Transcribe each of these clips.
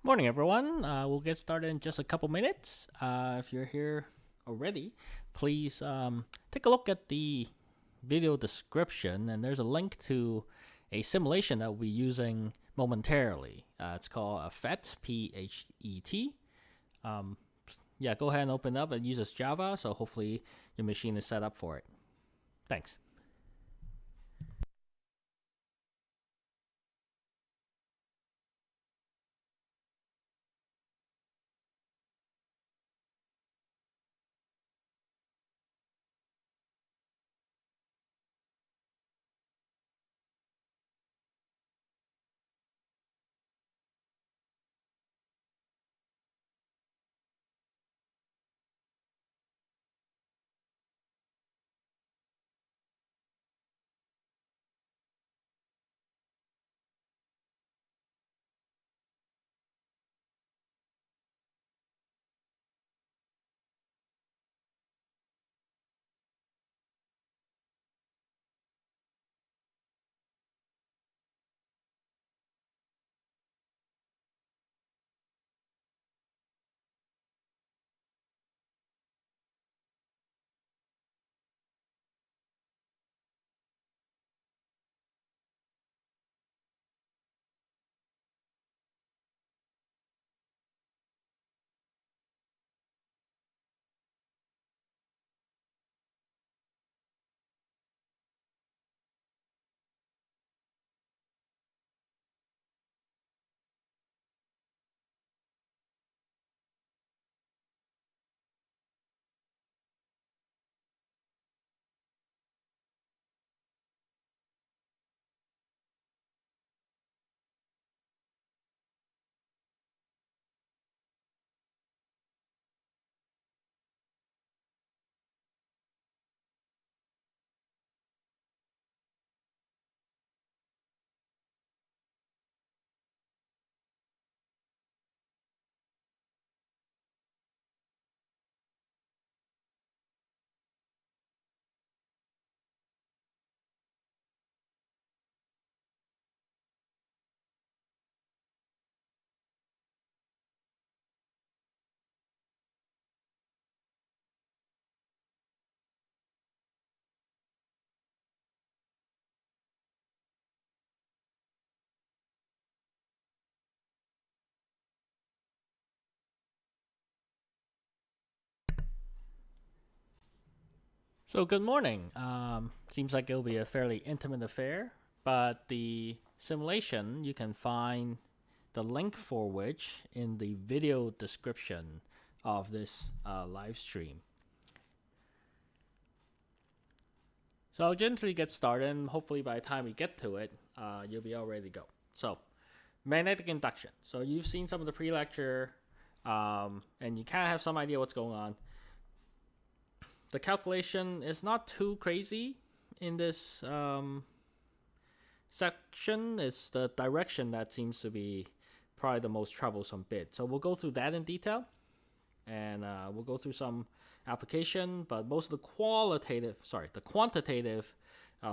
Morning, everyone. We'll get started in just a couple minutes. If you're here already, please take a look at the video description, and there's a link to a simulation that we'll be using momentarily. It's called a PHET, P-H-E-T. Yeah, go ahead and open up. It uses Java, so hopefully your machine is set up for it. Thanks. So, good morning. Seems like it'll be a fairly intimate affair, but the simulation, you can find the link for which in the video description of this live stream. So, I'll gently get started, and hopefully, by the time we get to it, you'll be all ready to go. So, magnetic induction. So, you've seen some of the pre lecture, and you kind of have some idea what's going on. The calculation is not too crazy in this section. It's the direction that seems to be probably the most troublesome bit. So we'll go through that in detail, and we'll go through some application, but most of the quantitative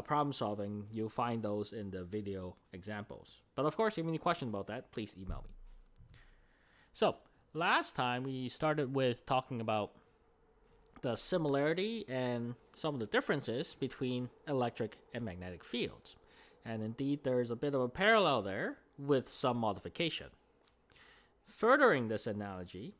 problem solving, you'll find those in the video examples. But of course, if you have any question about that, please email me. So last time we started with talking about the similarity and some of the differences between electric and magnetic fields. And indeed, there's a bit of a parallel there with some modification. Furthering this analogy,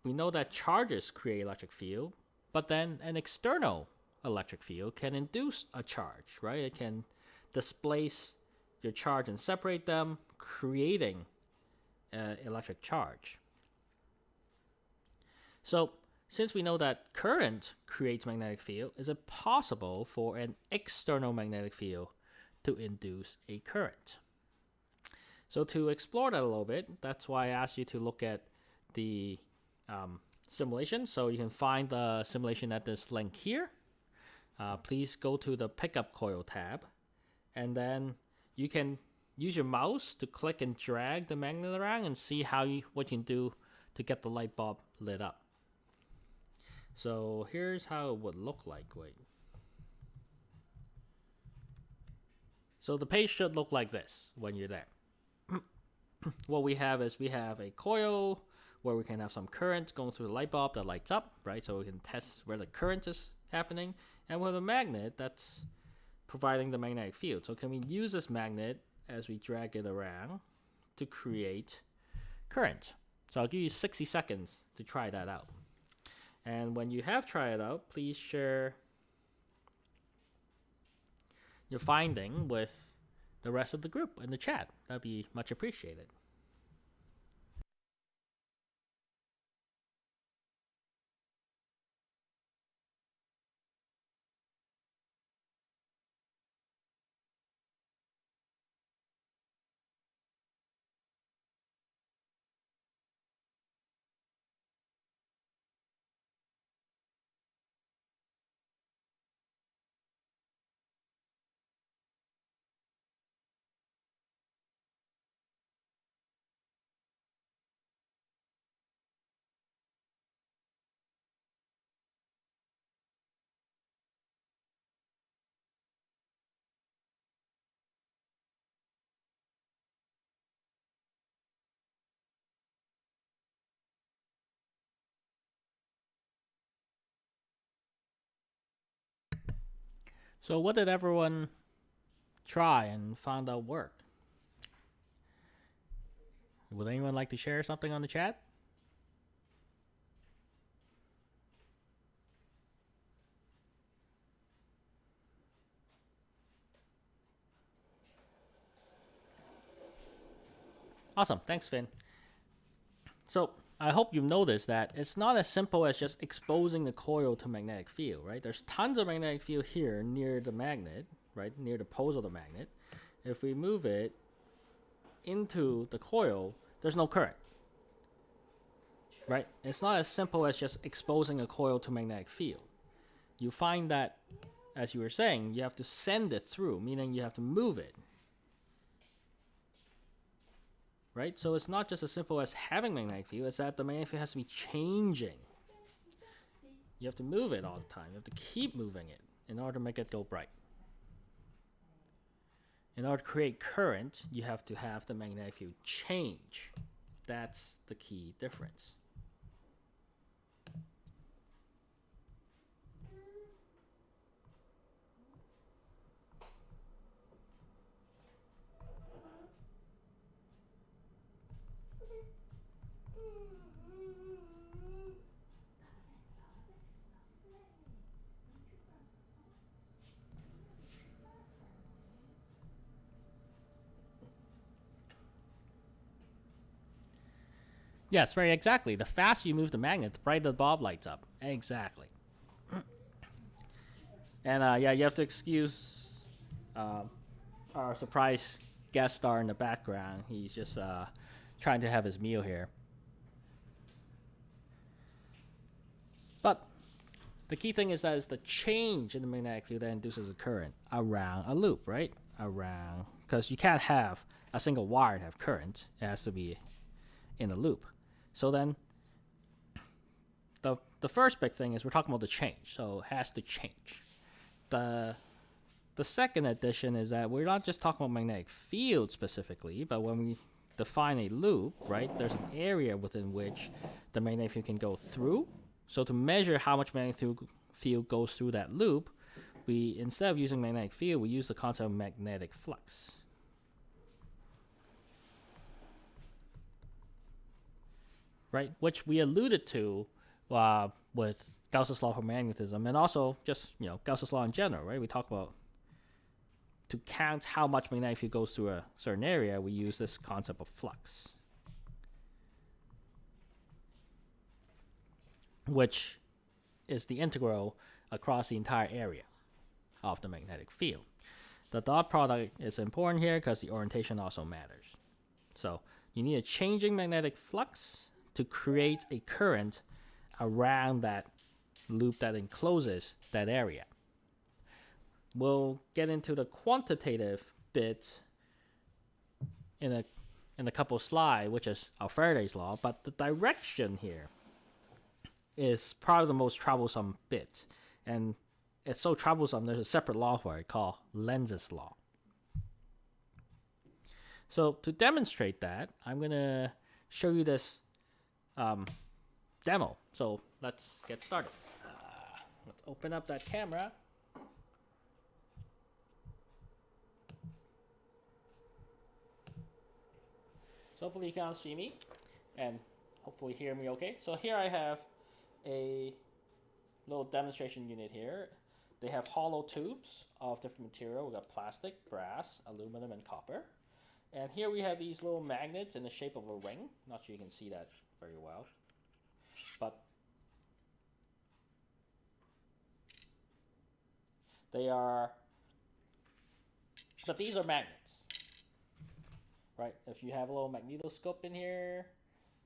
we know that charges create electric field, but then an external electric field can induce a charge, right? It can displace your charge and separate them, creating an electric charge. So, since we know that current creates magnetic field, is it possible for an external magnetic field to induce a current? So to explore that a little bit, that's why I asked you to look at the simulation. So you can find the simulation at this link here. Please go to the pickup coil tab, and then you can use your mouse to click and drag the magnet around and see what you can do to get the light bulb lit up. So here's how it would look like. So the page should look like this when you're there. what we have is we have a coil where we can have some current going through the light bulb that lights up, right? So we can test where the current is happening. And with a magnet, that's providing the magnetic field. So can we use this magnet as we drag it around to create current? So I'll give you 60 seconds to try that out. And when you have tried it out, please share your finding with the rest of the group in the chat. That'd be much appreciated. So what did everyone try and found out worked? Would anyone like to share something on the chat? Awesome. Thanks, Finn. So I hope you've noticed that it's not as simple as just exposing the coil to magnetic field, right? There's tons of magnetic field here near the magnet, right? Near the poles of the magnet. If we move it into the coil, there's no current, right? It's not as simple as just exposing a coil to magnetic field. You find that, as you were saying, you have to send it through, meaning you have to move it, right? So it's not just as simple as having magnetic field, it's that the magnetic field has to be changing. You have to move it all the time. You have to keep moving it in order to make it go bright. In order to create current, you have to have the magnetic field change. That's the key difference. Yes, very exactly. The faster you move the magnet, the brighter the bulb lights up. Exactly. And yeah, you have to excuse our surprise guest star in the background. He's just trying to have his meal here. But the key thing is that it's the change in the magnetic field that induces a current around a loop, right? Around, because you can't have a single wire to have current. It has to be in a loop. So then the first big thing is we're talking about the change. So it has to change. The second addition is that we're not just talking about magnetic field specifically, but when we define a loop, right, there's an area within which the magnetic field can go through. So to measure how much magnetic field goes through that loop, we, instead of using magnetic field, we use the concept of magnetic flux. Right, which we alluded to with Gauss's law for magnetism, and also just Gauss's law in general. Right, we talk about to count how much magnetic field goes through a certain area, we use this concept of flux, which is the integral across the entire area of the magnetic field. The dot product is important here because the orientation also matters. So you need a changing magnetic flux to create a current around that loop that encloses that area. We'll get into the quantitative bit in a couple slides, which is our Faraday's law, but the direction here is probably the most troublesome bit. And it's so troublesome, there's a separate law for it called Lenz's law. So to demonstrate that, I'm going to show you this demo. So let's get started. Let's open up that camera. So hopefully you can see me and hopefully hear me okay. So here I have a little demonstration unit here. They have hollow tubes of different material. We got plastic, brass, aluminum, and copper. And here we have these little magnets in the shape of a ring. Not sure you can see that very well. But these are magnets, right? If you have a little magnetoscope in here,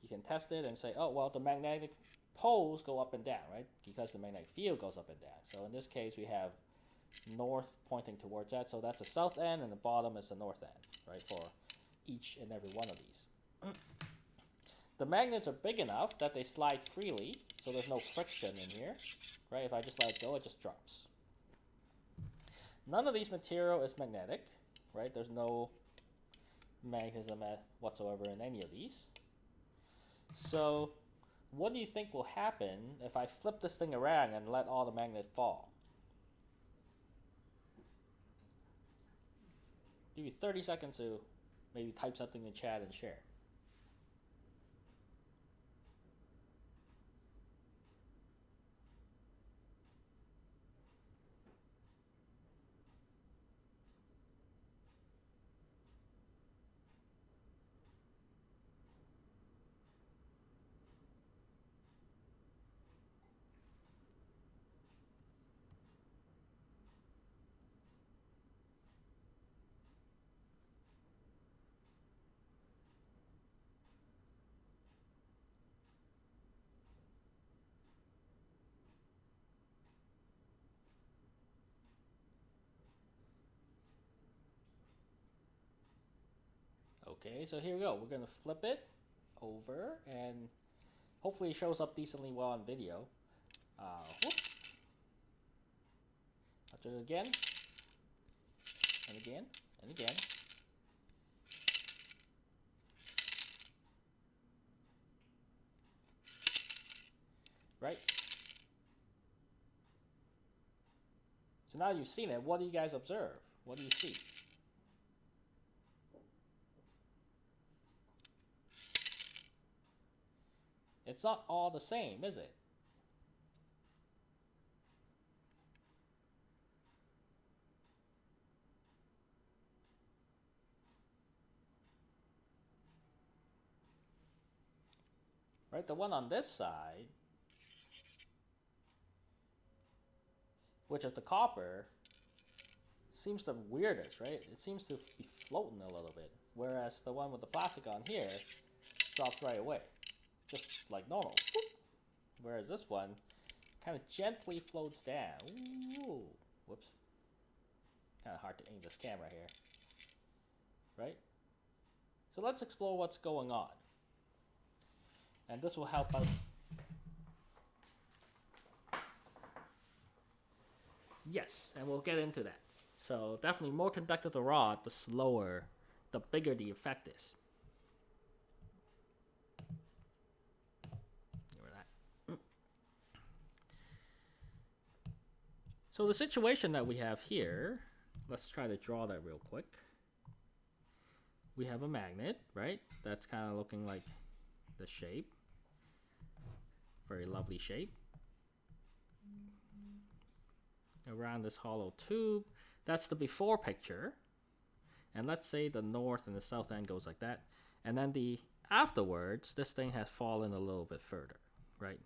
you can test it and say, oh, well, the magnetic poles go up and down, right? Because the magnetic field goes up and down. So in this case, we have north pointing towards that. So that's the south end, and the bottom is the north end, right, for each and every one of these. The magnets are big enough that they slide freely, so there's no friction in here, right? If I just let it go, it just drops. None of these material is magnetic, right? There's no magnetism whatsoever in any of these. So what do you think will happen if I flip this thing around and let all the magnets fall? Give you 30 seconds to maybe type something in the chat and share. Okay, so here we go. We're going to flip it over, and hopefully it shows up decently well on video. Whoop. I'll do it again, and again, and again. Right? So now you've seen it, what do you guys observe? What do you see? It's not all the same, is it? Right, the one on this side, which is the copper, seems the weirdest, right? It seems to be floating a little bit, whereas the one with the plastic on here drops right away, just like normal. Whereas this one kind of gently floats down. Ooh, whoops. Kind of hard to aim this camera here, right? So let's explore what's going on. And this will help us. Yes, and we'll get into that. So definitely more conductive the rod, the slower, the bigger the effect is. So the situation that we have here, let's try to draw that real quick. We have a magnet, right? That's kind of looking like the shape. Very lovely shape. Around this hollow tube, that's the before picture. And let's say the north and the south end goes like that. And then the afterwards, this thing has fallen a little bit further, right?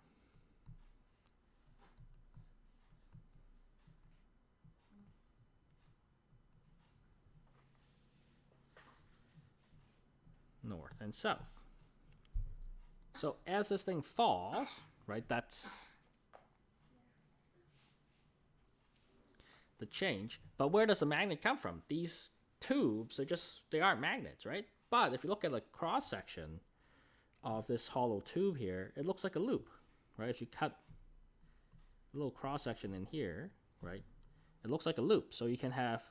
North and south. So as this thing falls, right, that's the change. But where does the magnet come from? These tubes are they aren't magnets, right? But if you look at the cross section of this hollow tube here, it looks like a loop, right? If you cut a little cross section in here, right, it looks like a loop. So you can have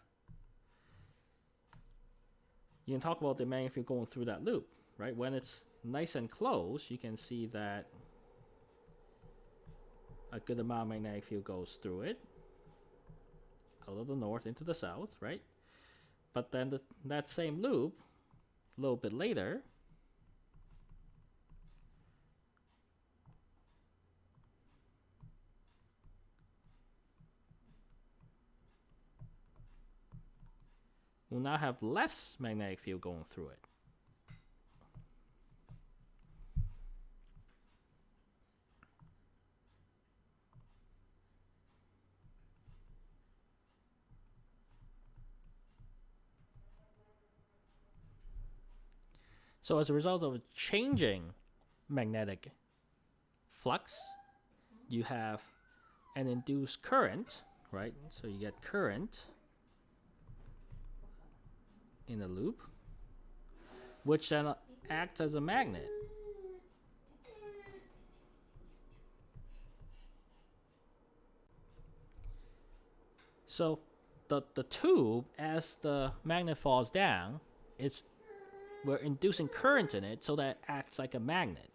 you can talk about the magnetic field going through that loop, right? When it's nice and close, you can see that a good amount of magnetic field goes through it, out of the north into the south, right? But then that same loop, a little bit later, will now have less magnetic field going through it. So as a result of changing magnetic flux, you have an induced current, right? So you get current in a loop, which then acts as a magnet. So the tube, as the magnet falls down, we're inducing current in it, so that it acts like a magnet.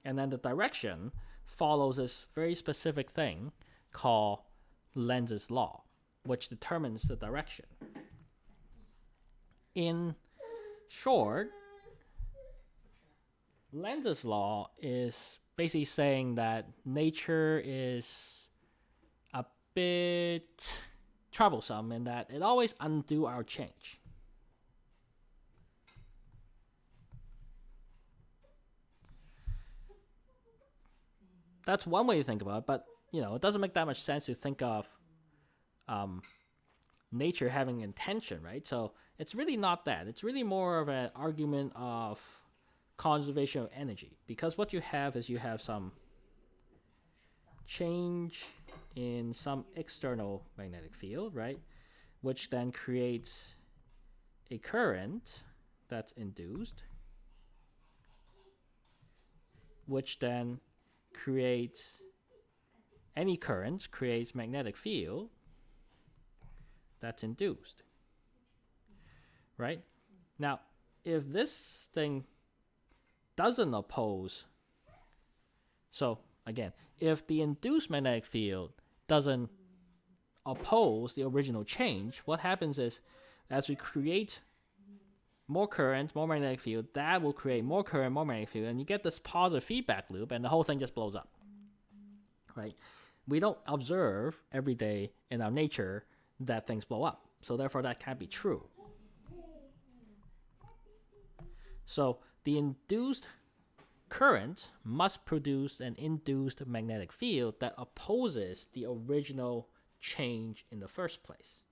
And then the direction follows this very specific thing called Lenz's law, which determines the direction. In short, Lenz's law is basically saying that nature is a bit troublesome in that it always undo our change. That's one way to think about it, but it doesn't make that much sense to think of nature having intention, right? So it's really not that. It's really more of an argument of conservation of energy, because what you have is you have some change in some external magnetic field, right? Which then creates a current that's induced, which then creates magnetic field that's induced, right? Now, if this thing doesn't oppose, so again, if the induced magnetic field doesn't oppose the original change, what happens is, as we create more current, more magnetic field, that will create more current, more magnetic field, and you get this positive feedback loop, and the whole thing just blows up, right? We don't observe every day in our nature that things blow up, so therefore that can't be true. So the induced current must produce an induced magnetic field that opposes the original change in the first place.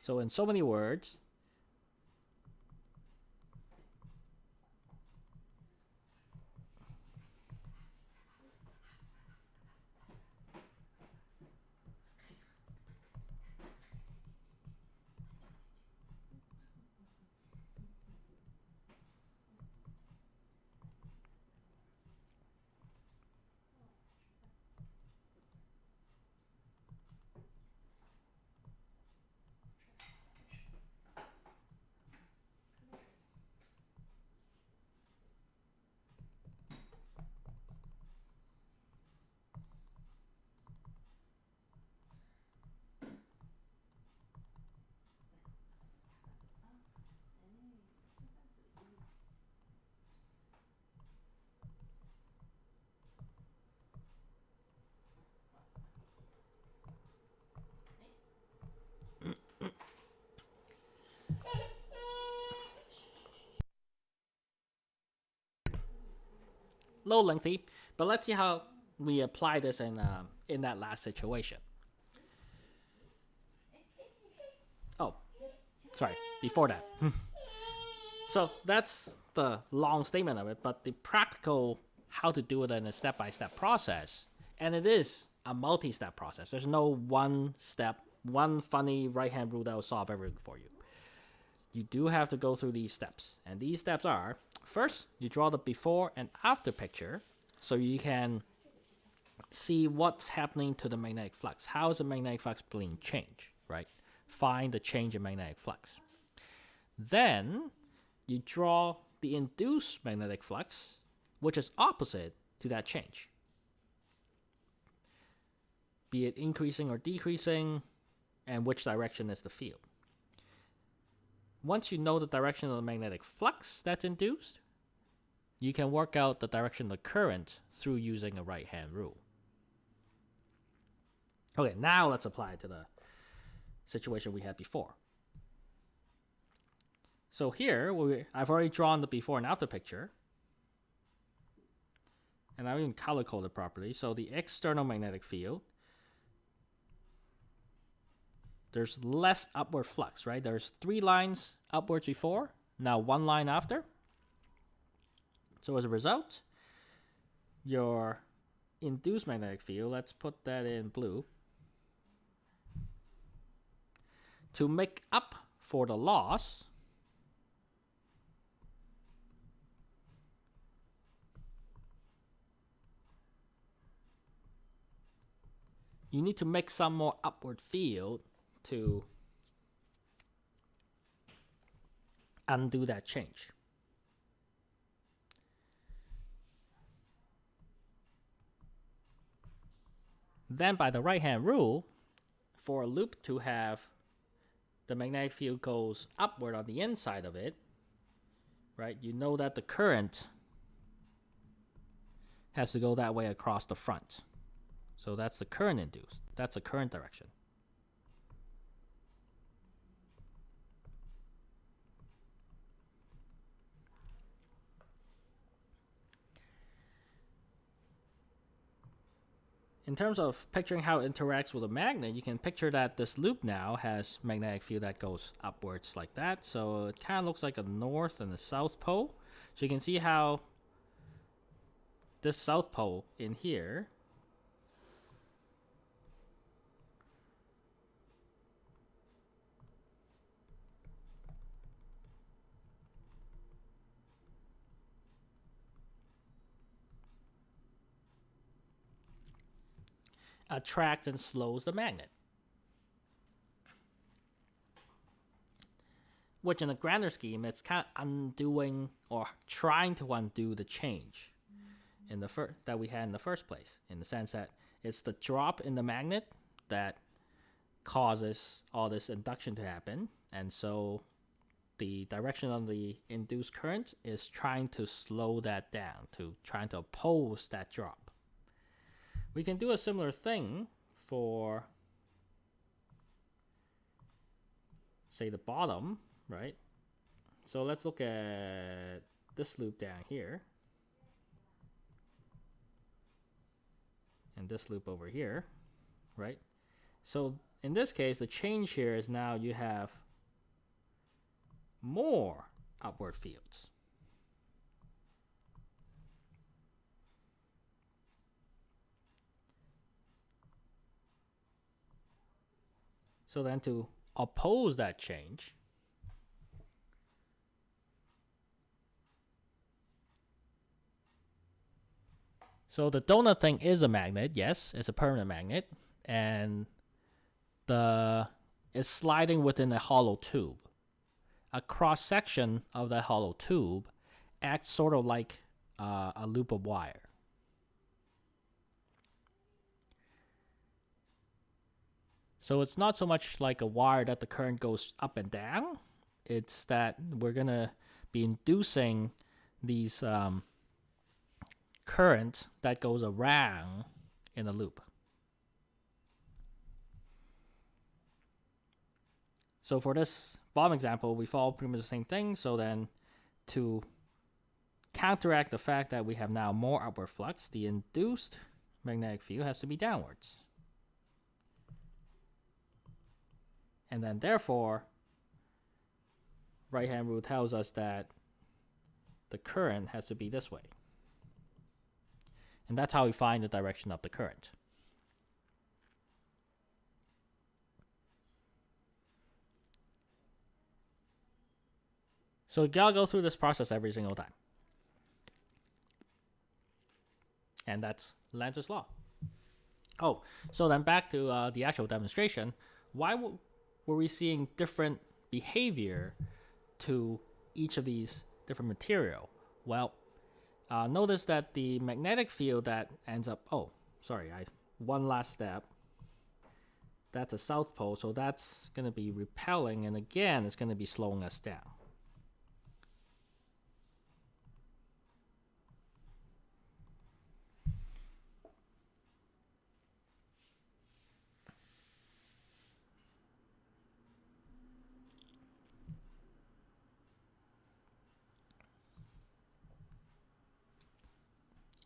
So in so many words, low lengthy, but let's see how we apply this in that last situation. Oh, sorry, before that. So that's the long statement of it, but the practical how to do it in a step-by-step process, and it is a multi-step process. There's no one step, one funny right-hand rule that will solve everything for you. You do have to go through these steps, and these steps are, first, you draw the before and after picture so you can see what's happening to the magnetic flux. How is the magnetic flux being changed, right? Find the change in magnetic flux. Then you draw the induced magnetic flux, which is opposite to that change, be it increasing or decreasing, and which direction is the field. Once you know the direction of the magnetic flux that's induced, you can work out the direction of the current through using a right-hand rule. Okay, now let's apply it to the situation we had before. So here, I've already drawn the before and after picture. And I've even color-coded properly. So the external magnetic field, there's less upward flux, right? There's 3 lines upwards before, now 1 line after. So as a result, your induced magnetic field, let's put that in blue, to make up for the loss, you need to make some more upward field to undo that change. Then by the right-hand rule, for a loop to have the magnetic field goes upward on the inside of it, right? You know that the current has to go that way across the front. So that's the current induced. That's the current direction. In terms of picturing how it interacts with a magnet, you can picture that this loop now has magnetic field that goes upwards like that. So it kind of looks like a north and a south pole. So you can see how this south pole in here attracts and slows the magnet. Which in a grander scheme, it's kind of undoing or trying to undo the change in the that we had in the first place, in the sense that it's the drop in the magnet that causes all this induction to happen, and so the direction of the induced current is trying to slow that down, to trying to oppose that drop. We can do a similar thing for, say, the bottom, right? So let's look at this loop down here. And this loop over here, right? So in this case, the change here is now you have more upward fields. So then to oppose that change, so the donut thing is a magnet, yes, it's a permanent magnet, and it's sliding within a hollow tube. A cross section of that hollow tube acts sort of like a loop of wire. So it's not so much like a wire that the current goes up and down. It's that we're going to be inducing these current that goes around in a loop. So for this bottom example, we follow pretty much the same thing. So then to counteract the fact that we have now more upward flux, the induced magnetic field has to be downwards. And then therefore, right-hand rule tells us that the current has to be this way. And that's how we find the direction of the current. So you gotta go through this process every single time. And that's Lenz's law. Oh, so then back to the actual demonstration. Why were we seeing different behavior to each of these different material? Well, notice that the magnetic field that ends up, one last step. That's a south pole, so that's going to be repelling, and again, it's going to be slowing us down.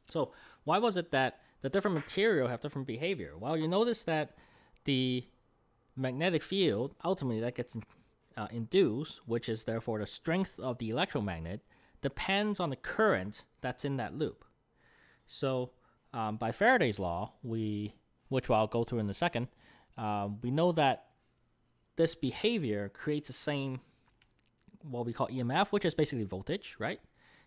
So why was it that the different material have different behavior? Well, you notice that the magnetic field, ultimately that gets induced, which is therefore the strength of the electromagnet, depends on the current that's in that loop. So by Faraday's law, which I'll go through in a second, we know that this behavior creates the same, what we call EMF, which is basically voltage, right?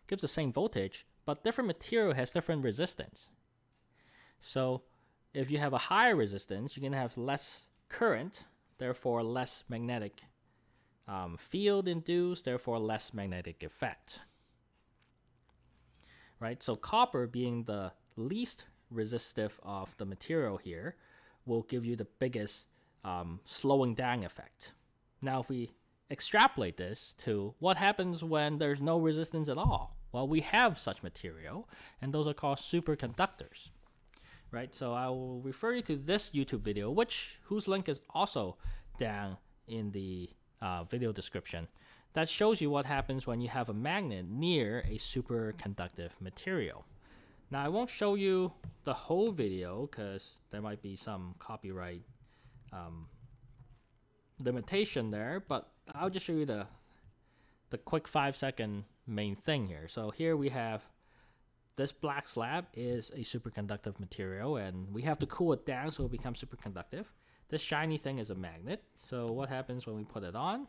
Gives the same voltage, but different material has different resistance. So if you have a higher resistance, you're going to have less current, therefore less magnetic field induced, therefore less magnetic effect. Right? So copper, being the least resistive of the material here, will give you the biggest slowing down effect. Now if we extrapolate this to what happens when there's no resistance at all, well, we have such material, and those are called superconductors. Right? So I will refer you to this YouTube video, whose link is also down in the video description, that shows you what happens when you have a magnet near a superconductive material. Now, I won't show you the whole video because there might be some copyright limitation there, but I'll just show you the quick 5-second main thing here. So here we have this black slab is a superconductive material, and we have to cool it down so it becomes superconductive. This shiny thing is a magnet. So what happens when we put it on?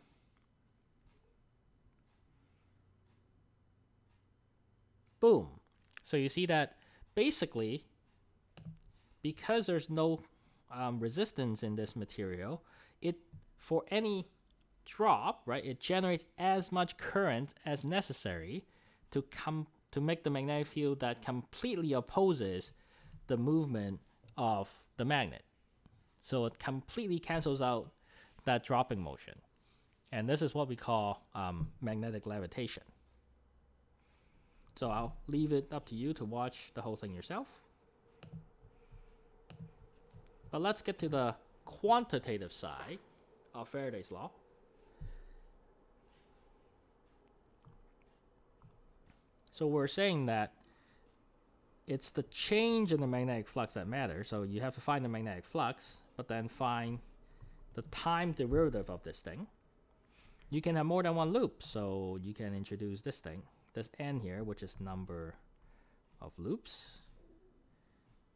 Boom. So you see that basically, because there's no resistance in this material, for any drop, right, it generates as much current as necessary to make the magnetic field that completely opposes the movement of the magnet. So it completely cancels out that dropping motion. And this is what we call magnetic levitation. So I'll leave it up to you to watch the whole thing yourself. But let's get to the quantitative side of Faraday's law. So we're saying that it's the change in the magnetic flux that matters. So you have to find the magnetic flux, but then find the time derivative of this thing. You can have more than one loop, so you can introduce this thing, this n here, which is number of loops.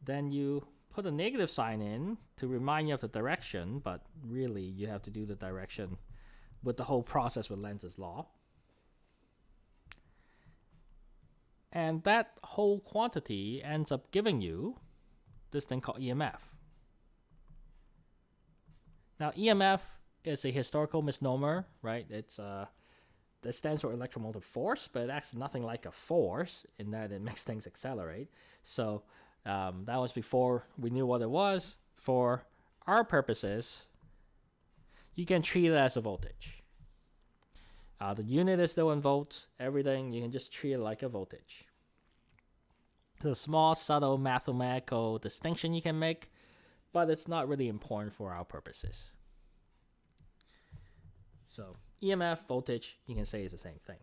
Then you put a negative sign in to remind you of the direction, but really you have to do the direction with the whole process with Lenz's law. And that whole quantity ends up giving you this thing called EMF. Now, EMF is a historical misnomer, right? That stands for electromotive force, but it acts nothing like a force in that it makes things accelerate. So that was before we knew what it was. For our purposes, you can treat it as a voltage. The unit is still in volts, everything, you can just treat it like a voltage. It's a small, subtle mathematical distinction you can make, but it's not really important for our purposes. So EMF, voltage, you can say is the same thing.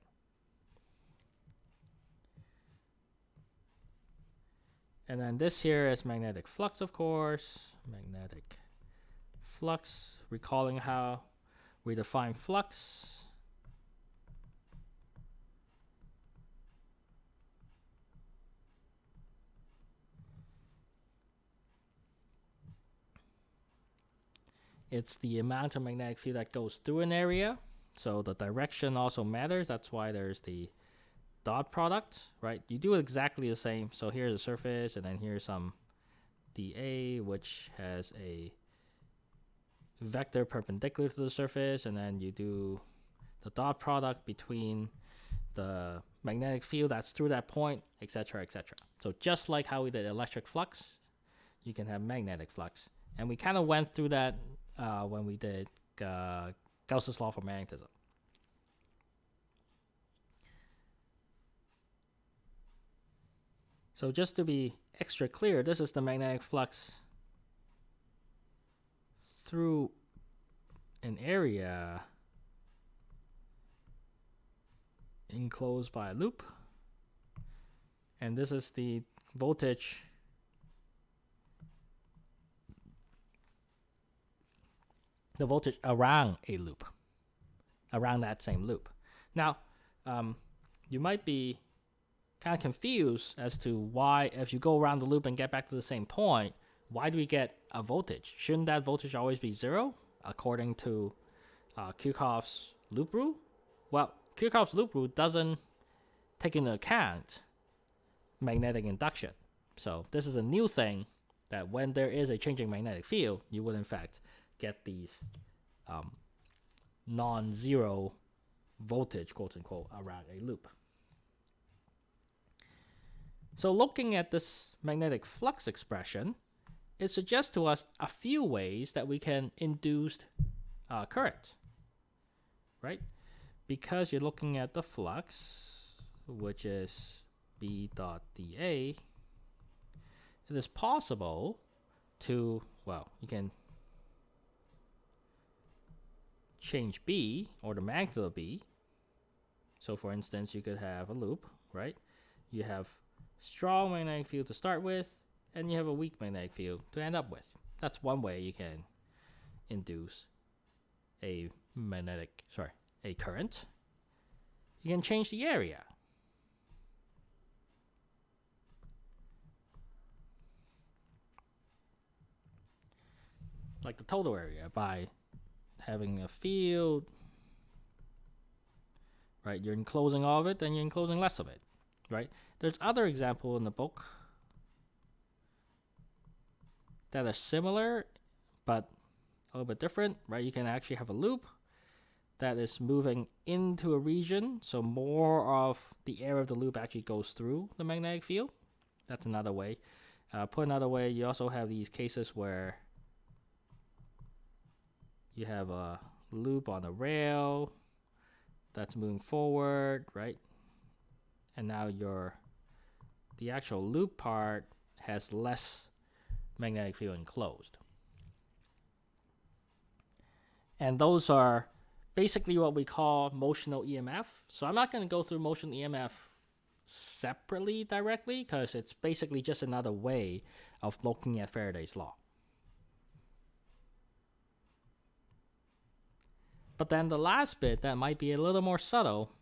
And then this here is magnetic flux, of course. Magnetic flux, recalling how we define flux. It's the amount of magnetic field that goes through an area. So the direction also matters. That's why there's the dot product, right? You do exactly the same. So here's the surface, and then here's some dA, which has a vector perpendicular to the surface, and then you do the dot product between the magnetic field that's through that point, etc., etc. So just like how we did electric flux, you can have magnetic flux. And we kind of went through that when we did Gauss's law for magnetism. So just to be extra clear, this is the magnetic flux through an area enclosed by a loop. And this is the voltage around a loop, around that same loop. Now, you might be kind of confused as to why, if you go around the loop and get back to the same point, why do we get a voltage? Shouldn't that voltage always be zero, according to Kirchhoff's loop rule? Well, Kirchhoff's loop rule doesn't take into account magnetic induction. So this is a new thing, that when there is a changing magnetic field, you will in fact get these non-zero voltage, quote unquote, around a loop. So looking at this magnetic flux expression, it suggests to us a few ways that we can induce current, right? Because you're looking at the flux, which is B dot dA, it is possible to, well, you can change B, or the magnitude of B. So for instance, you could have a loop, right? You have strong magnetic field to start with, and you have a weak magnetic field to end up with. That's one way you can induce a current. You can change the area. Like the total area, by having a field, right? You're enclosing all of it, then you're enclosing less of it, right? There's other examples in the book that are similar, but a little bit different, right? You can actually have a loop that is moving into a region, so more of the area of the loop actually goes through the magnetic field. That's another way. Put another way, you also have these cases where you have a loop on a rail that's moving forward, right? And now the actual loop part has less magnetic field enclosed. And those are basically what we call motional EMF. So I'm not going to go through motional EMF separately directly, because it's basically just another way of looking at Faraday's law. But then the last bit that might be a little more subtle,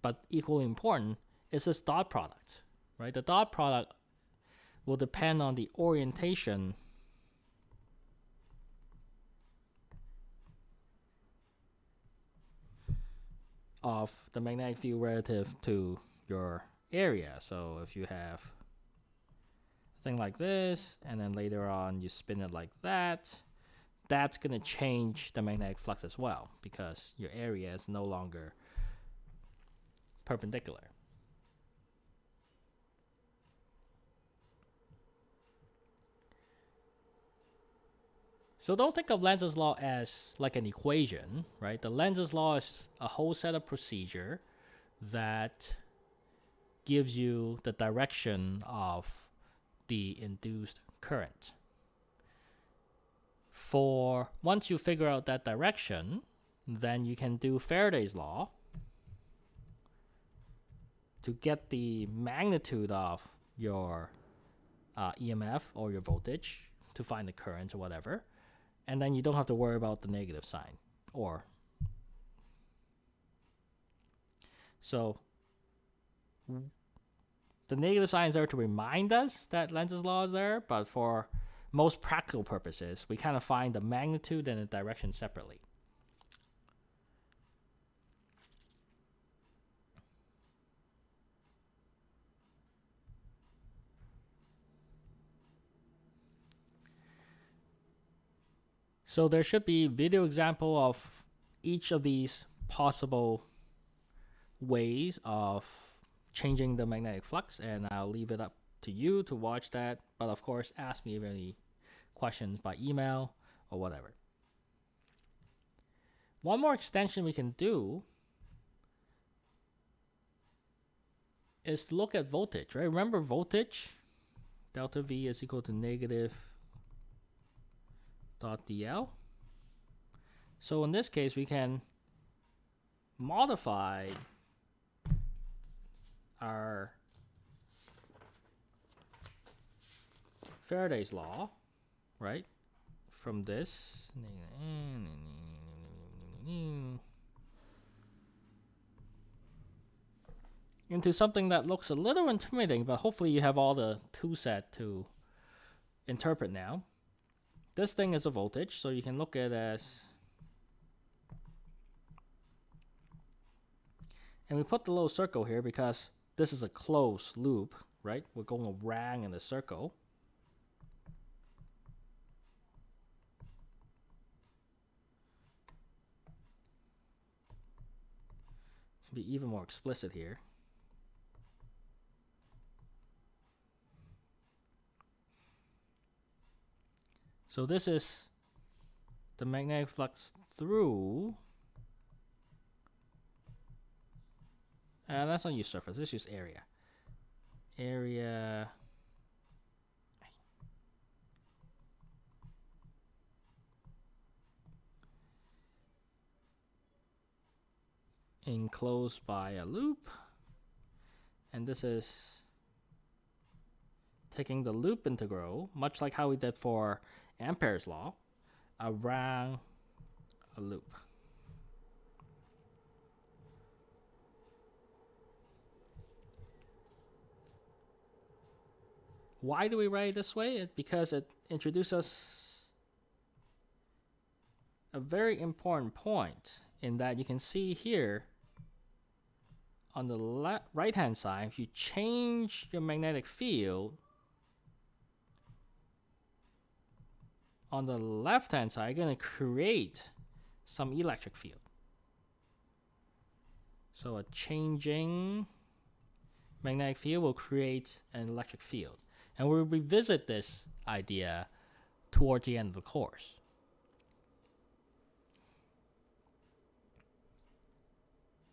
but equally important, is this dot product, right? The dot product will depend on the orientation of the magnetic field relative to your area. So if you have a thing like this, and then later on you spin it like that, that's going to change the magnetic flux as well, because your area is no longer perpendicular. So don't think of Lenz's law as like an equation, right? The Lenz's law is a whole set of procedure that gives you the direction of the induced current. For once you figure out that direction, then you can do Faraday's law to get the magnitude of your EMF or your voltage to find the current or whatever. And then you don't have to worry about the negative sign. So the negative sign is there to remind us that Lenz's law is there, but for most practical purposes, we kind of find the magnitude and the direction separately. So there should be video example of each of these possible ways of changing the magnetic flux, and I'll leave it up to you to watch that. But of course, ask me if any questions by email or whatever. One more extension we can do is to look at voltage, right? Remember voltage, delta V is equal to negative dot dL. So in this case, we can modify our Faraday's law, right? From this into something that looks a little intimidating, but hopefully you have all the tool set to interpret now. This thing is a voltage, so you can look at it as, and we put the little circle here because this is a closed loop, right? We're going around in a circle. Be even more explicit here. So this is the magnetic flux through, let's not use surface, let's use area. Area enclosed by a loop, and this is taking the loop integral, much like how we did for Ampere's law, around a loop. Why do we write it this way? Because it introduces us a very important point in that you can see here on the right hand side, if you change your magnetic field, on the left hand side, you're going to create some electric field. So a changing magnetic field will create an electric field. And we'll revisit this idea towards the end of the course.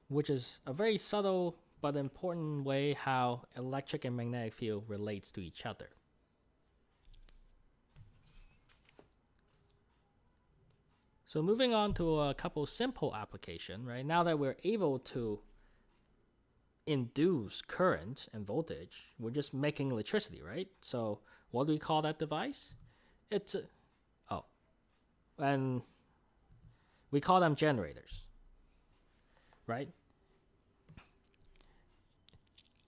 Which is a very subtle but important way how electric and magnetic field relates to each other. So moving on to a couple simple applications, right? Now that we're able to induce current and voltage, we're just making electricity, right? So what do we call that device? And we call them generators, right?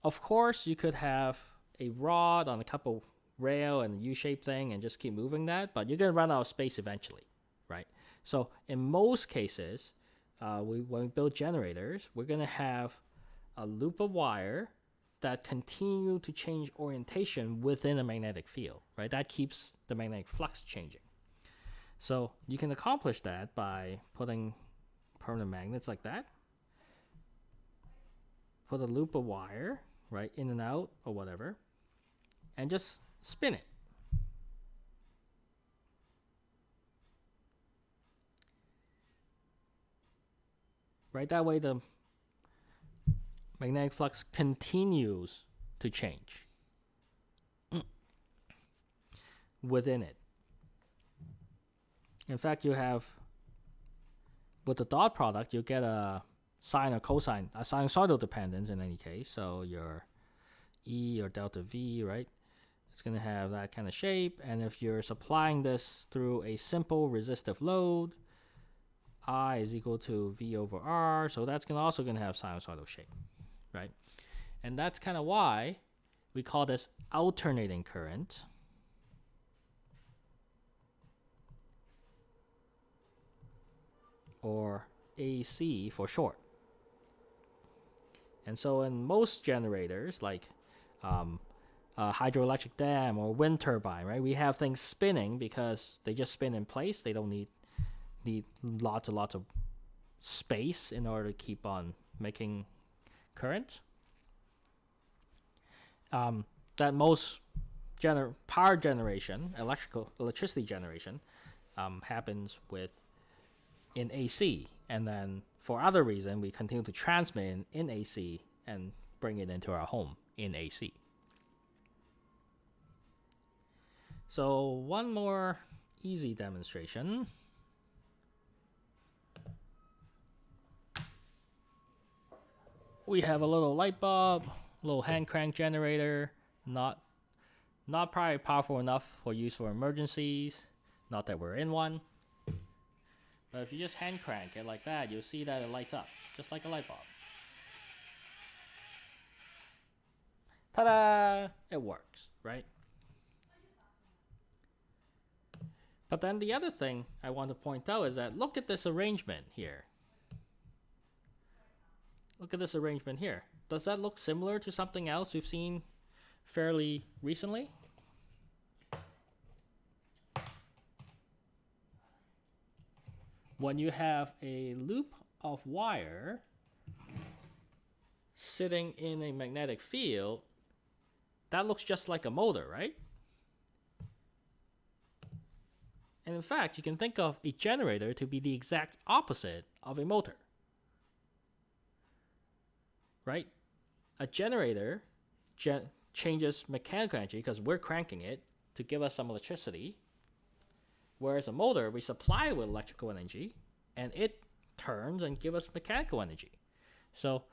Of course, you could have a rod on a couple rail and a U-shaped thing and just keep moving that, but you're going to run out of space eventually, right? So in most cases, when we build generators, we're going to have a loop of wire that continue to change orientation within a magnetic field, right? That keeps the magnetic flux changing. So you can accomplish that by putting permanent magnets like that. Put a loop of wire, right, in and out or whatever, and just spin it. Right, that way the magnetic flux continues to change within it. In fact, you have, with the dot product, you get a sine or cosine, a sinusoidal dependence in any case. So your E or delta V, right? It's going to have that kind of shape. And if you're supplying this through a simple resistive load, I is equal to V over R. So that's also going to have sinusoidal shape, right? And that's kind of why we call this alternating current. Or AC for short. And so in most generators, like a hydroelectric dam or wind turbine, right, we have things spinning because they just spin in place. They don't need lots and lots of space in order to keep on making current. That most power generation, electricity generation, happens in AC, and then for other reason we continue to transmit in AC and bring it into our home in AC. So one more easy demonstration. We have a little light bulb, little hand crank generator, not probably powerful enough for use for emergencies, not that we're in one. But if you just hand crank it like that, you'll see that it lights up, just like a light bulb. Ta-da! It works, right? But then the other thing I want to point out is that look at this arrangement here. Look at this arrangement here. Does that look similar to something else we've seen fairly recently? When you have a loop of wire sitting in a magnetic field, that looks just like a motor, right? And in fact, you can think of a generator to be the exact opposite of a motor. Right? A generator changes mechanical energy because we're cranking it to give us some electricity. Whereas a motor, we supply it with electrical energy and it turns and gives us mechanical energy. So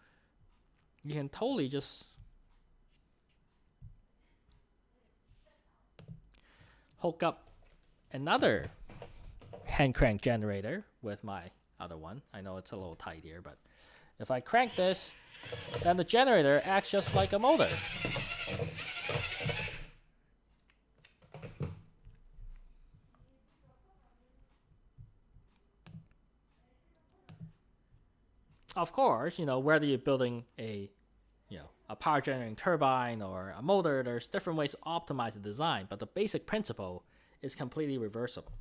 you can totally just hook up another hand crank generator with my other one. I know it's a little tight here, but if I crank this, then the generator acts just like a motor. Of course, whether you're building a power generating turbine or a motor, there's different ways to optimize the design, but the basic principle is completely reversible.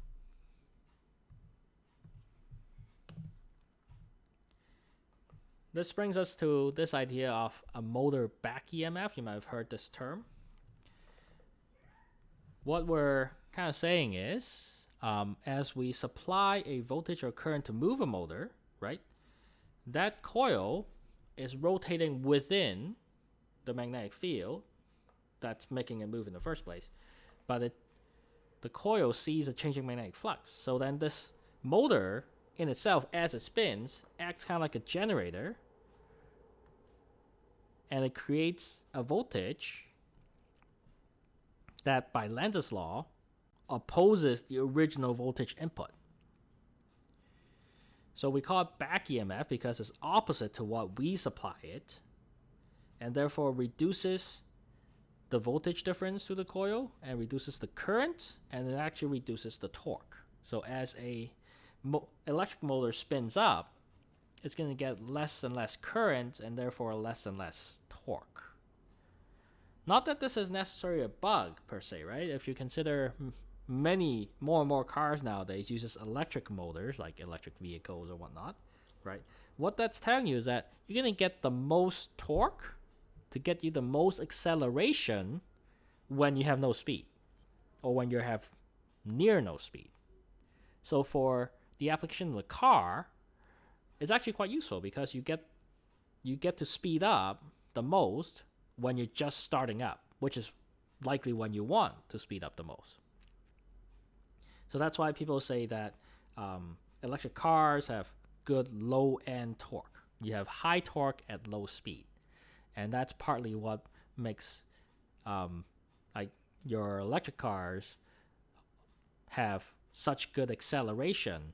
This brings us to this idea of a motor back EMF. You might have heard this term. What we're kind of saying is, as we supply a voltage or current to move a motor, right, that coil is rotating within the magnetic field that's making it move in the first place. But the coil sees a changing magnetic flux. So then this motor in itself, as it spins, acts kind of like a generator, and it creates a voltage that, by Lenz's law, opposes the original voltage input. So we call it back EMF because it's opposite to what we supply it, and therefore reduces the voltage difference to the coil and reduces the current, and it actually reduces the torque. So as a electric motor spins up, it's going to get less and less current and therefore less and less torque. Not that this is necessarily a bug per se, right? If you consider many more and more cars nowadays uses electric motors, like electric vehicles or whatnot, right? What that's telling you is that you're going to get the most torque to get you the most acceleration when you have no speed, or when you have near no speed. So for the application of the car, it's actually quite useful because you get to speed up the most when you're just starting up, which is likely when you want to speed up the most. So that's why people say that electric cars have good low-end torque. You have high torque at low speed. And that's partly what makes like your electric cars have such good acceleration,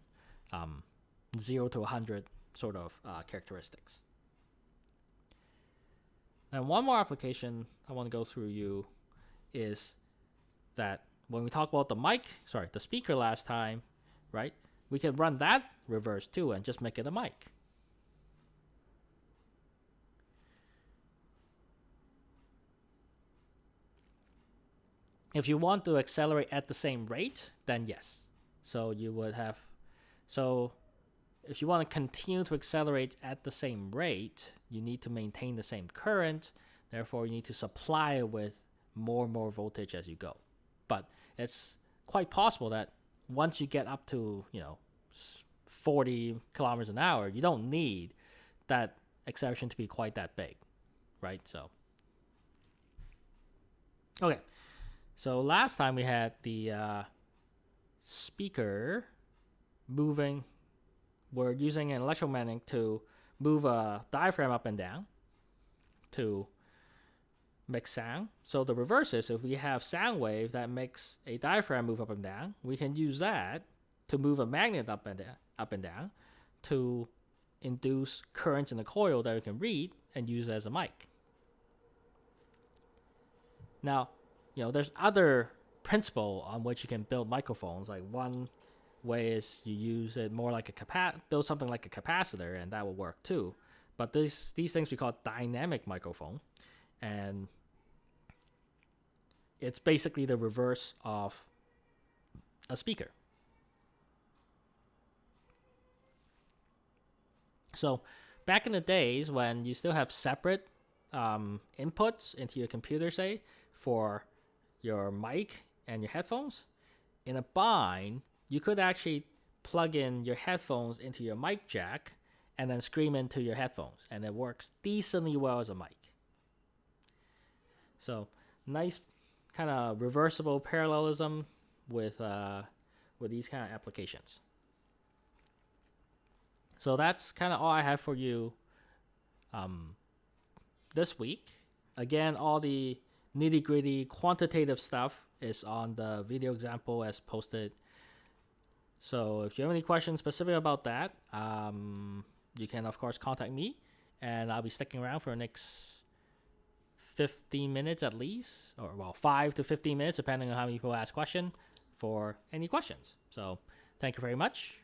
0 to 100 sort of characteristics. And one more application I want to go through you is that when we talked about the speaker last time, right? We can run that reverse too and just make it a mic. If you want to accelerate at the same rate, then yes. So you would have, if you want to continue to accelerate at the same rate, you need to maintain the same current. Therefore, you need to supply it with more and more voltage as you go. But it's quite possible that once you get up to 40 kilometers an hour, you don't need that acceleration to be quite that big, right? So, okay. So last time we had the speaker moving. We're using an electromagnet to move a diaphragm up and down to make sound. So the reverse is, if we have sound wave that makes a diaphragm move up and down, we can use that to move a magnet up and down to induce currents in the coil that we can read and use as a mic. Now, there's other principle on which you can build microphones. Like one way is you use it more like build something like a capacitor, and that will work too. But these things we call dynamic microphone, and it's basically the reverse of a speaker. So back in the days when you still have separate inputs into your computer, say, for your mic and your headphones, in a bind, you could actually plug in your headphones into your mic jack and then scream into your headphones, and it works decently well as a mic. So nice kind of reversible parallelism with these kind of applications. So that's kind of all I have for you this week. Again, all the nitty-gritty quantitative stuff is on the video example as posted. So if you have any questions specific about that, you can, of course, contact me, and I'll be sticking around for the next 15 minutes at least, or 5 to 15 minutes, depending on how many people ask questions, for any questions. So thank you very much.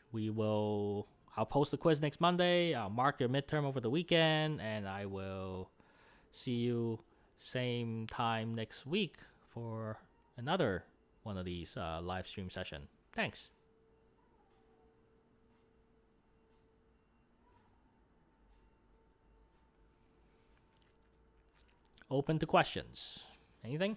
I'll post the quiz next Monday. I'll mark your midterm over the weekend, and I will see you same time next week for another one of these live stream session. Thanks. Open to questions. Anything?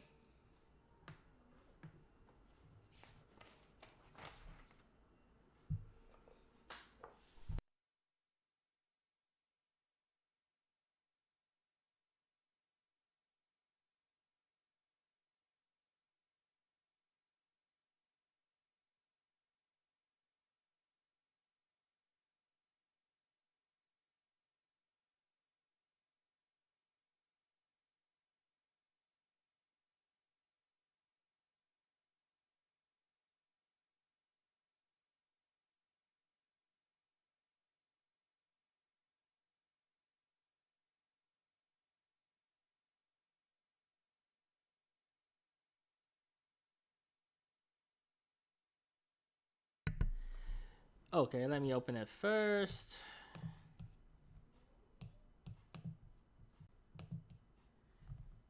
Okay, let me open it first.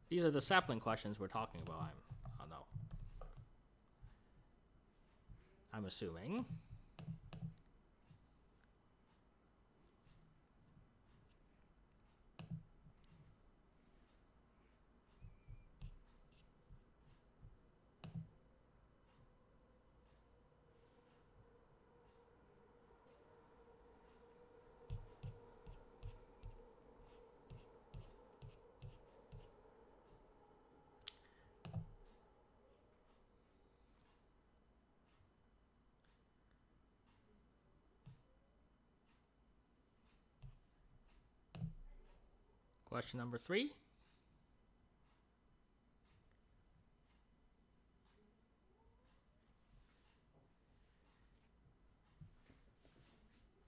These are the sapling questions we're talking about. I don't know. I'm assuming. Question number 3.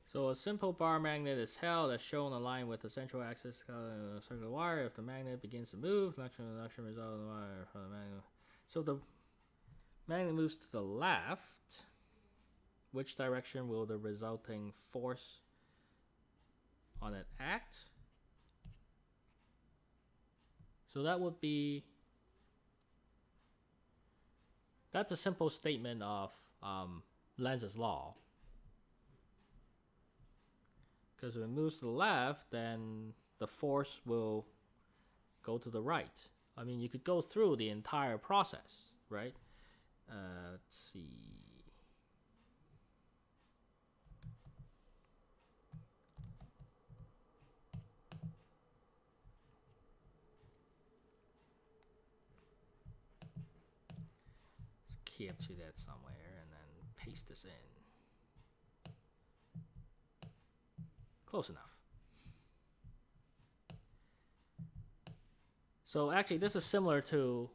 So a simple bar magnet is held as shown on a line with the central axis of a circular wire. If the magnet begins to move, the induction result in the wire from the magnet. So the magnet moves to the left. Which direction will the resulting force on it act? So that would be, that's a simple statement of Lenz's law. Because if it moves to the left, then the force will go to the right. I mean, you could go through the entire process, right? Let's see. Let's key up to that somewhere and then paste this in. Close enough. So actually, this is similar to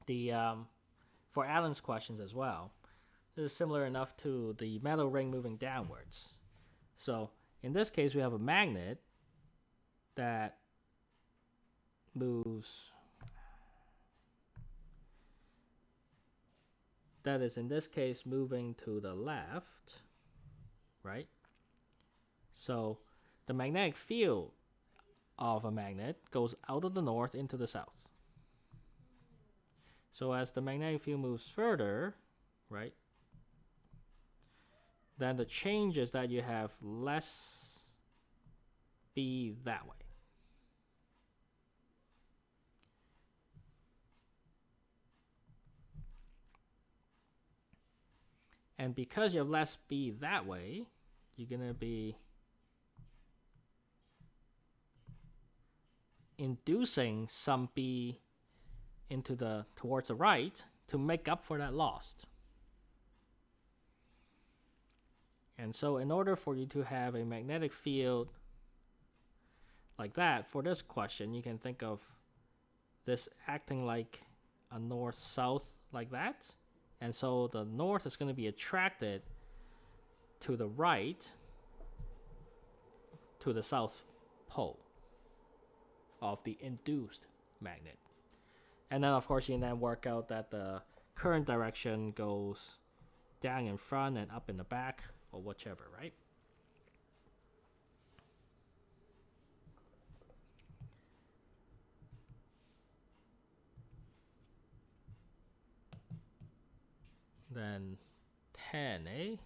the for Alan's questions as well. This is similar enough to the metal ring moving downwards. So in this case, we have a magnet that moves, that is in this case moving to the left, right? So the magnetic field of a magnet goes out of the north into the south. So as the magnetic field moves further, right, then the change is that you have less B that way. And because you have less B that way, you're going to be inducing some B into the towards the right to make up for that lost. And so in order for you to have a magnetic field like that, for this question, you can think of this acting like a north-south like that. And so the north is going to be attracted to the right to the south pole of the induced magnet. And then, of course, you can then work out that the current direction goes down in front and up in the back, or whichever, right? Then 10A.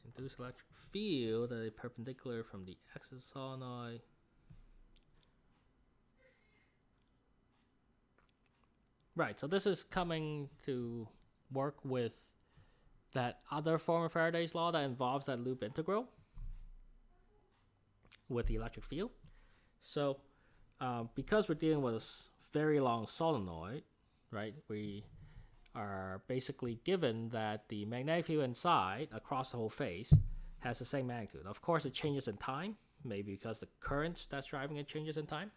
Induced electric field at a perpendicular from the axis solenoid. Right, so this is coming to work with that other form of Faraday's law that involves that loop integral with the electric field. So because we're dealing with a very long solenoid, right, we are basically given that the magnetic field inside across the whole face has the same magnitude. Of course, it changes in time, maybe because the current that's driving it changes in time.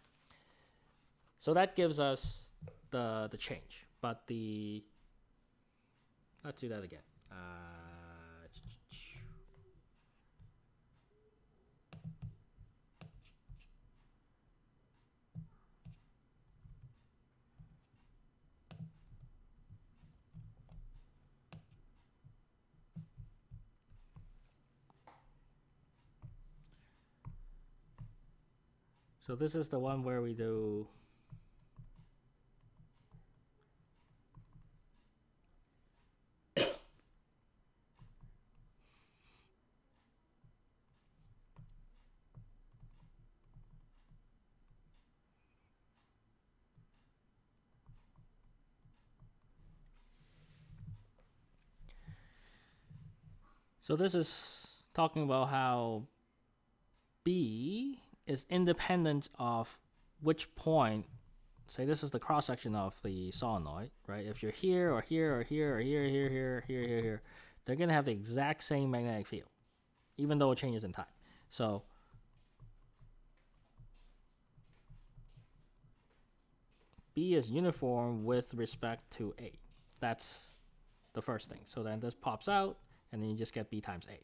So that gives us the change. But the, let's do that again. So this is the one where we do so this is talking about how B is independent of which point. Say this is the cross section of the solenoid, right? If you're here or here or here or here, they're gonna have the exact same magnetic field, even though it changes in time. So B is uniform with respect to A. That's the first thing. So then this pops out, and then you just get B times A.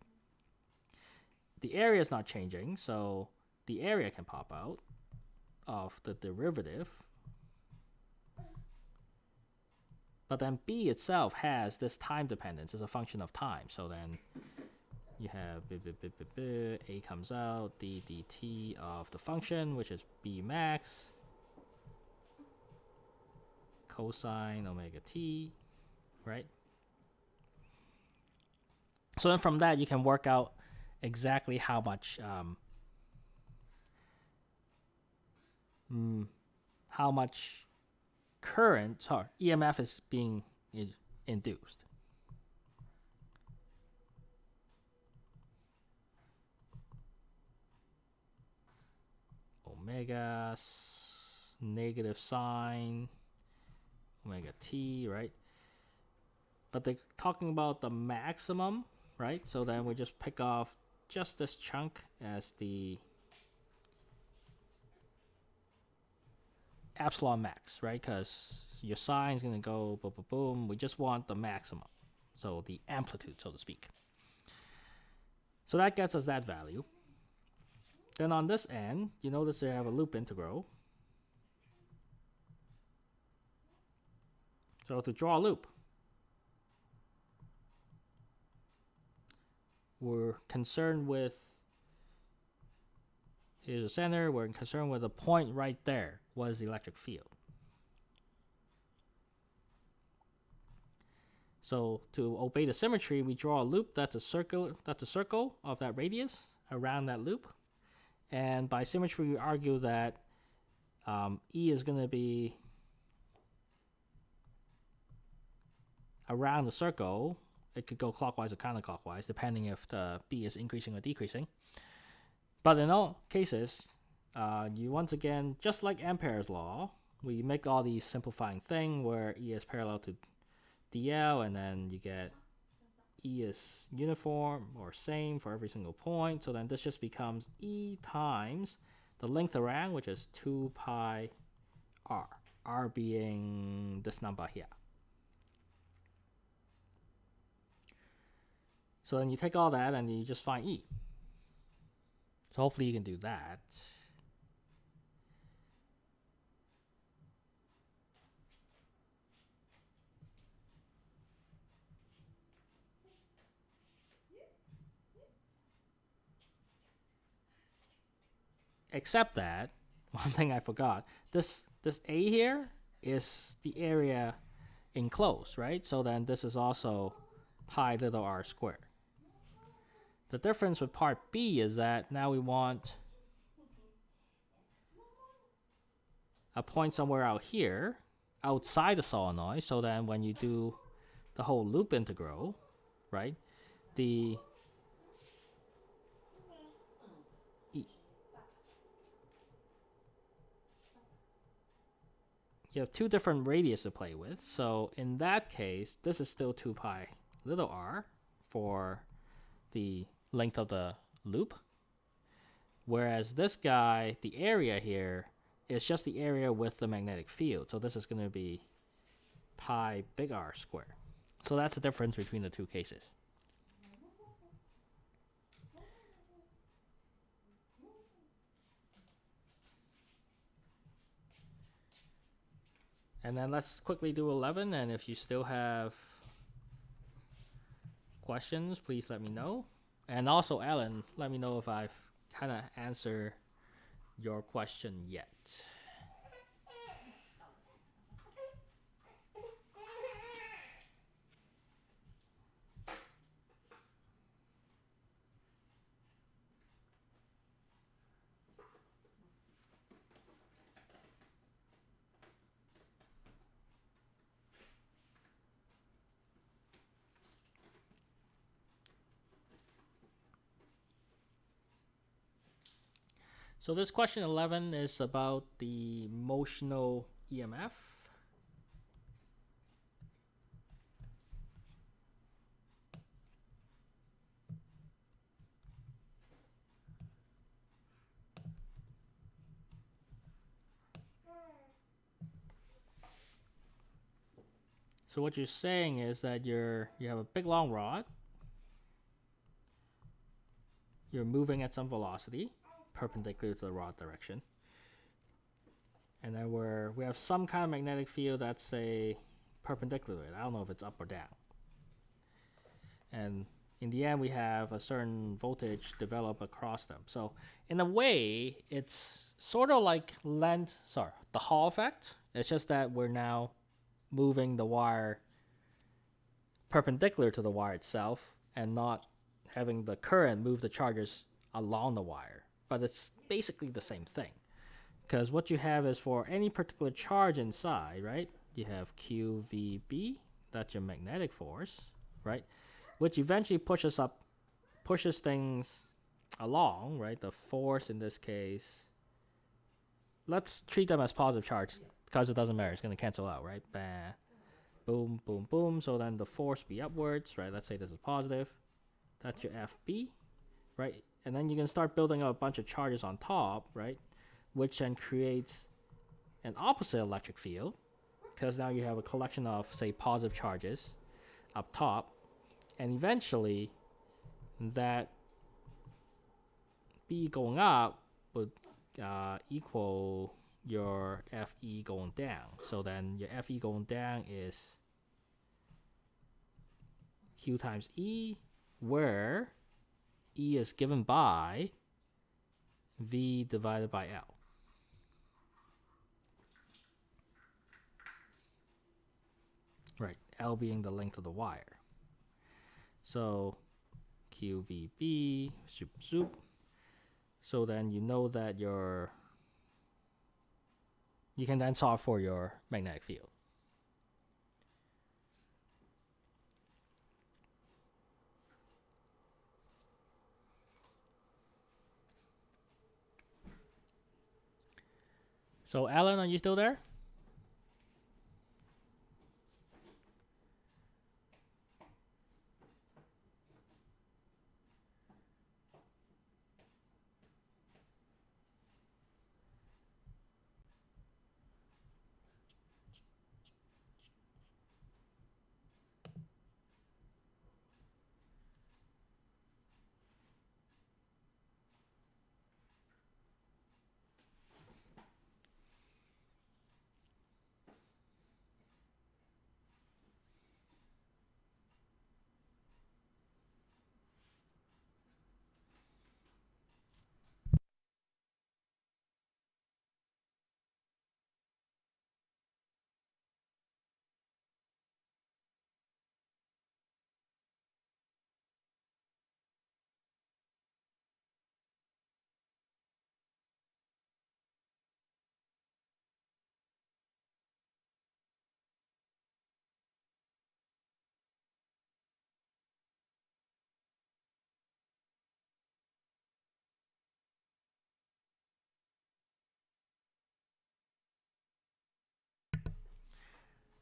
The area is not changing, so the area can pop out of the derivative. But then B itself has this time dependence as a function of time. So then you have a comes out, d dt of the function, which is b max, cosine omega t, right? So then from that, you can work out exactly how much current or EMF is being induced. Omega negative sine omega t, right? But they're talking about the maximum, right? So then we just pick off just this chunk as the epsilon max, right? Because your sine is going to go boom, boom, boom. We just want the maximum, so the amplitude, so to speak. So that gets us that value. Then on this end, you notice they have a loop integral. So to draw a loop, we're concerned with, here's the center, we're concerned with a point right there. What is the electric field? So to obey the symmetry, we draw a loop that's a circle of that radius around that loop. And by symmetry, we argue that E is going to be around the circle. It could go clockwise or counterclockwise, depending if the B is increasing or decreasing. But in all cases, you once again, just like Ampere's law, we make all these simplifying thing where E is parallel to dl, and then you get E is uniform or same for every single point. So then this just becomes E times the length around, which is 2 pi r, r being this number here. So then you take all that and you just find E. So hopefully you can do that. Except that, one thing I forgot, this A here is the area enclosed, right? So then this is also pi little r squared. The difference with part B is that now we want a point somewhere out here, outside the solenoid, so then when you do the whole loop integral, right, you have two different radius to play with. So in that case, this is still 2 pi little r for the length of the loop. Whereas this guy, the area here, is just the area with the magnetic field. So this is going to be pi big R squared. So that's the difference between the two cases. And then let's quickly do 11, and if you still have questions, please let me know. And also, Alan, let me know if I've kind of answered your question yet. So this question 11 is about the motional EMF. So what you're saying is that you have a big long rod. You're moving at some velocity, perpendicular to the rod direction. And then we have some kind of magnetic field that's, say, perpendicular. I don't know if it's up or down. And in the end we have a certain voltage develop across them. So in a way, it's sort of like the Hall effect. It's just that we're now moving the wire perpendicular to the wire itself and not having the current move the charges along the wire. But it's basically the same thing. Because what you have is for any particular charge inside, right? You have QVB, that's your magnetic force, right? Which eventually pushes things along, right? The force in this case, let's treat them as positive charge because it doesn't matter. It's going to cancel out, right? Bah. Boom, boom, boom. So then the force be upwards, right? Let's say this is positive. That's your FB, right? And then you can start building up a bunch of charges on top, right? Which then creates an opposite electric field because now you have a collection of, say, positive charges up top. And eventually, that B going up would equal your FE going down. So then your FE going down is Q times E, where E is given by V divided by L. Right, L being the length of the wire. So QVB, zoop, zoop. So then you know that you can then solve for your magnetic field. So Alan, are you still there?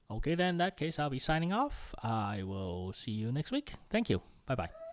Okay, then in that case, I'll be signing off. I will see you next week. Thank you. Bye bye.